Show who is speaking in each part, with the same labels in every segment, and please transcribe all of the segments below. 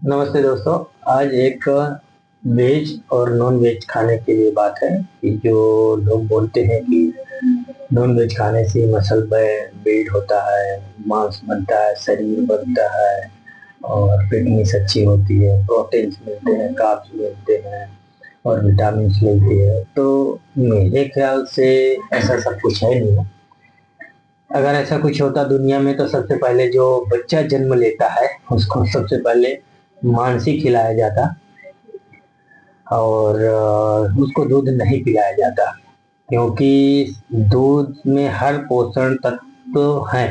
Speaker 1: नमस्ते दोस्तों। आज एक वेज और नॉन वेज खाने के लिए बात है कि जो लोग बोलते हैं कि नॉन वेज खाने से मसल बिल्ड होता है, मांस बनता है, शरीर बनता है और फिटनेस अच्छी होती है, प्रोटीन्स मिलते हैं, कार्ब्स मिलते हैं और विटामिन मिलती है। तो मेरे ख्याल से ऐसा सब कुछ है नहीं। अगर ऐसा कुछ होता दुनिया में तो सबसे पहले जो बच्चा जन्म लेता है उसको सबसे पहले मांस ही खिलाया जाता और उसको दूध नहीं पिलाया जाता, क्योंकि दूध में हर पोषण तत्व है।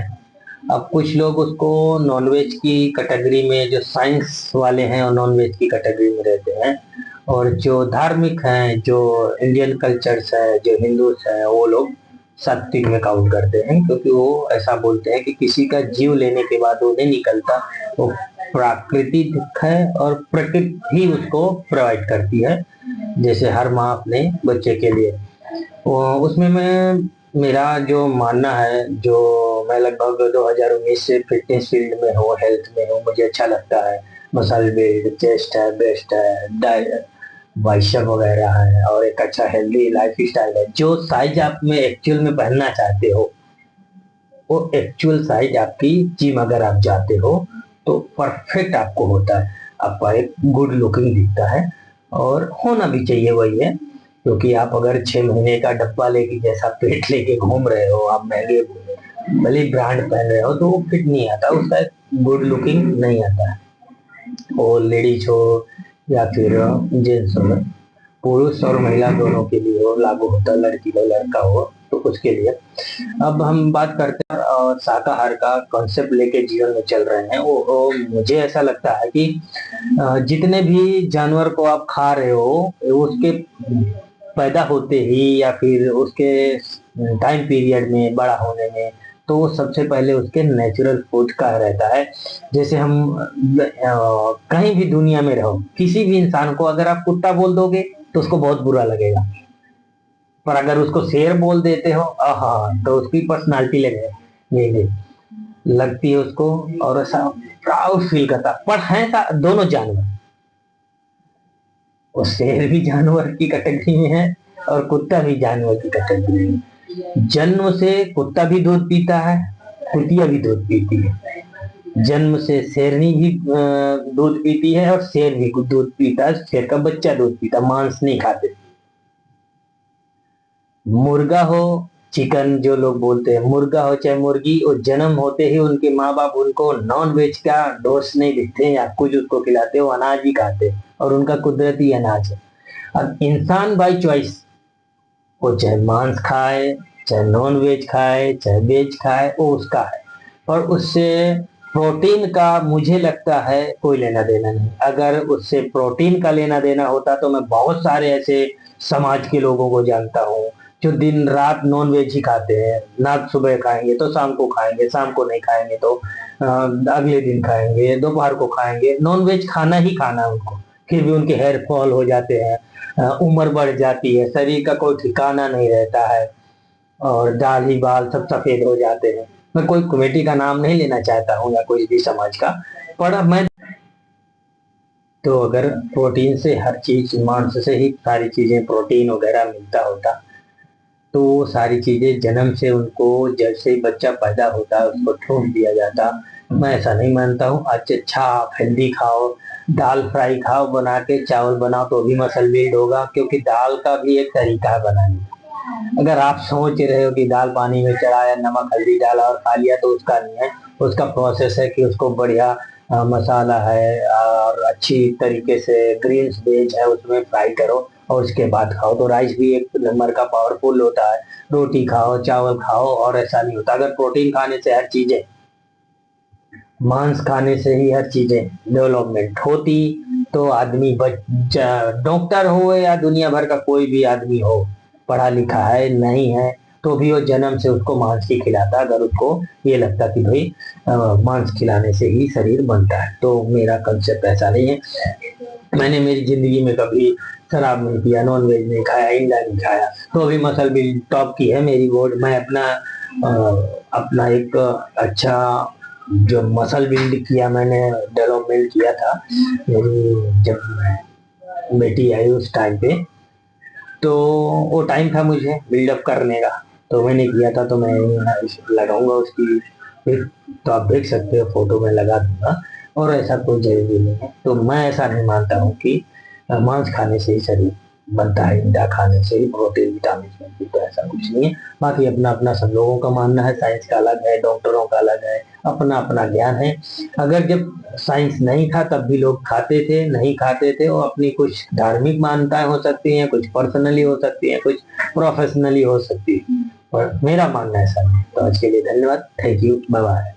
Speaker 1: अब कुछ लोग उसको नॉनवेज की कैटेगरी में, जो साइंस वाले हैं और नॉनवेज की कैटेगरी में रहते हैं, और जो धार्मिक हैं, जो इंडियन कल्चर्स है, जो हिंदूस हैं, वो लोग सात्विक में काउंट करते हैं, क्योंकि वो ऐसा बोलते हैं कि किसी का जीव लेने के बाद वो नहीं निकलता, वो प्राकृतिक है और प्रकृति ही उसको प्रोवाइड करती है, जैसे हर माँ अपने बच्चे के लिए। उसमें मैं, मेरा जो मानना है, जो मैं लगभग 2019 से फिटनेस फील्ड में हूँ, हेल्थ में हूँ, मुझे अच्छा लगता है। मसल बिल्ड, चेस्ट है, ब्रेस्ट है, बाइसेप वगैरह है और एक अच्छा हेल्दी लाइफ स्टाइल है। जो साइज आप में एक्चुअल में पहनना चाहते हो, वो एक्चुअल साइज आपकी जिम अगर आप जाते हो तो परफेक्ट आपको होता है, आपका एक गुड लुकिंग दिखता है और होना भी चाहिए वही है। क्योंकि आप अगर 6 महीने का डब्बा लेके, जैसा पेट लेके घूम रहे हो, आप महंगे भले ब्रांड पहन रहे हो, तो वो फिट नहीं आता, उसका एक गुड लुकिंग नहीं आता है। वो लेडीज हो या फिर जेंट्स हो, पुरुष और महिला दोनों के लिए हो, लागू होता है, लड़की हो लड़का हो, तो उसके लिए। अब हम बात करते हैं शाकाहार का कॉन्सेप्ट लेके जीवन में चल रहे हैं। वो मुझे ऐसा लगता है कि जितने भी जानवर को आप खा रहे हो, उसके पैदा होते ही या फिर उसके टाइम पीरियड में, बड़ा होने में, तो वो सबसे पहले उसके नेचुरल फूड का रहता है। जैसे हम कहीं भी दुनिया में रहो, किसी भी इंसान को अगर आप कुत्ता बोल दोगे तो उसको बहुत बुरा लगेगा, पर अगर उसको शेर बोल देते हो, हाँ, तो उसकी पर्सनालिटी लगे, ये लगती है उसको, और ऐसा प्राउड फील करता। पर है दोनों जानवर, वो शेर भी जानवर की कैटेगरी में है और कुत्ता भी जानवर की कैटेगरी में है। जन्म से कुत्ता भी दूध पीता है, कुतिया भी दूध पीती है। जन्म से शेरनी भी दूध पीती है और शेर भी दूध पीता है, शेर का बच्चा दूध पीता, मांस नहीं खाते। मुर्गा हो, चिकन जो लोग बोलते हैं, मुर्गा हो चाहे मुर्गी, वो जन्म होते ही उनके माँ बाप उनको नॉन वेज का डोज नहीं देते या कुछ उसको खिलाते, वो अनाज ही खाते और उनका कुदरती अनाज है। अब इंसान बाई चॉइस, वो चाहे मांस खाए, चाहे नॉन वेज खाए, चाहे वेज खाए, वो उसका है। और उससे प्रोटीन का मुझे लगता है कोई लेना देना नहीं। अगर उससे प्रोटीन का लेना देना होता तो मैं बहुत सारे ऐसे समाज के लोगों को जानता हूँ जो दिन रात नॉन वेज ही खाते हैं, ना सुबह खाएंगे तो शाम को खाएंगे, शाम को नहीं खाएंगे तो अगले दिन खाएंगे, दोपहर को खाएंगे, नॉन वेज खाना ही खाना है उनको। फिर भी उनके हेयर फॉल हो जाते हैं, उम्र बढ़ जाती है, शरीर का कोई ठिकाना नहीं रहता है और दाढ़ी बाल सब सफेद हो जाते हैं। मैं कोई कमेटी का नाम नहीं लेना चाहता हूँ या कोई भी समाज का, पर मैं तो अगर प्रोटीन से हर चीज, मांस से ही सारी चीजें प्रोटीन वगैरह मिलता होता, तो वो सारी चीजें जन्म से उनको, जैसे ही बच्चा पैदा होता है उसको ठूंस दिया जाता। मैं ऐसा नहीं मानता हूँ। अच्छा, आप हेल्दी खाओ, दाल फ्राई खाओ, बना के चावल बनाओ तो भी मसल बिल्ड होगा, क्योंकि दाल का भी एक तरीका है बनाने का। अगर आप सोच रहे हो कि दाल पानी में चढ़ाया, नमक हल्दी डाला और खा लिया, तो उसका नहीं है। उसका प्रोसेस है कि उसको बढ़िया मसाला है और अच्छी तरीके से ग्रीन्स वेज है उसमें फ्राई करो और उसके बाद खाओ, तो राइस भी एक नंबर का पावरफुल होता है। रोटी खाओ, चावल खाओ, और ऐसा नहीं होता। अगर प्रोटीन खाने से हर चीजें, मांस खाने से ही हर चीजें डेवलपमेंट होती, तो आदमी डॉक्टर हो या दुनिया भर का कोई भी आदमी हो, पढ़ा लिखा है नहीं है, तो भी वो जन्म से उसको मांस ही खिलाता, अगर उसको ये लगता कि भाई मांस खिलाने से ही शरीर बनता है। तो मेरा कंसेप्ट ऐसा नहीं है। मैंने मेरी जिंदगी में कभी शराब नहीं पिया, नॉन वेज नहीं खाया, अंडा नहीं खाया, तो अभी मसल भी टॉप की है मेरी बॉडी। मैं अपना अपना एक अच्छा जो मसल बिल्ड किया मैंने, डेवलपमेंट किया था मेरी जब बेटी आई उस टाइम पे, तो वो टाइम था मुझे बिल्डअप करने का, तो मैंने किया था। तो मैं लगाऊंगा उसकी पिक, तो आप देख सकते हो, फोटो में लगा दूंगा। और ऐसा कोई जरूरी नहीं है, तो मैं ऐसा नहीं मानता हूँ कि मांस खाने से ही शरीर बनता है, अंडा खाने से ही प्रोटीन विटामिन मिलती है, तो ऐसा कुछ नहीं है। बाकी अपना अपना सब लोगों का मानना है, साइंस का अलग है, डॉक्टरों का अलग है, अपना अपना ज्ञान है। अगर जब साइंस नहीं था तब भी लोग खाते थे, नहीं खाते थे, वो अपनी कुछ धार्मिक मान्यताएं हो सकती हैं, कुछ पर्सनली हो सकती हैं, कुछ प्रोफेशनली हो सकती है, पर मेरा मानना ऐसा नहीं है। तो आज के लिए धन्यवाद, थैंक यू, बाय बाय।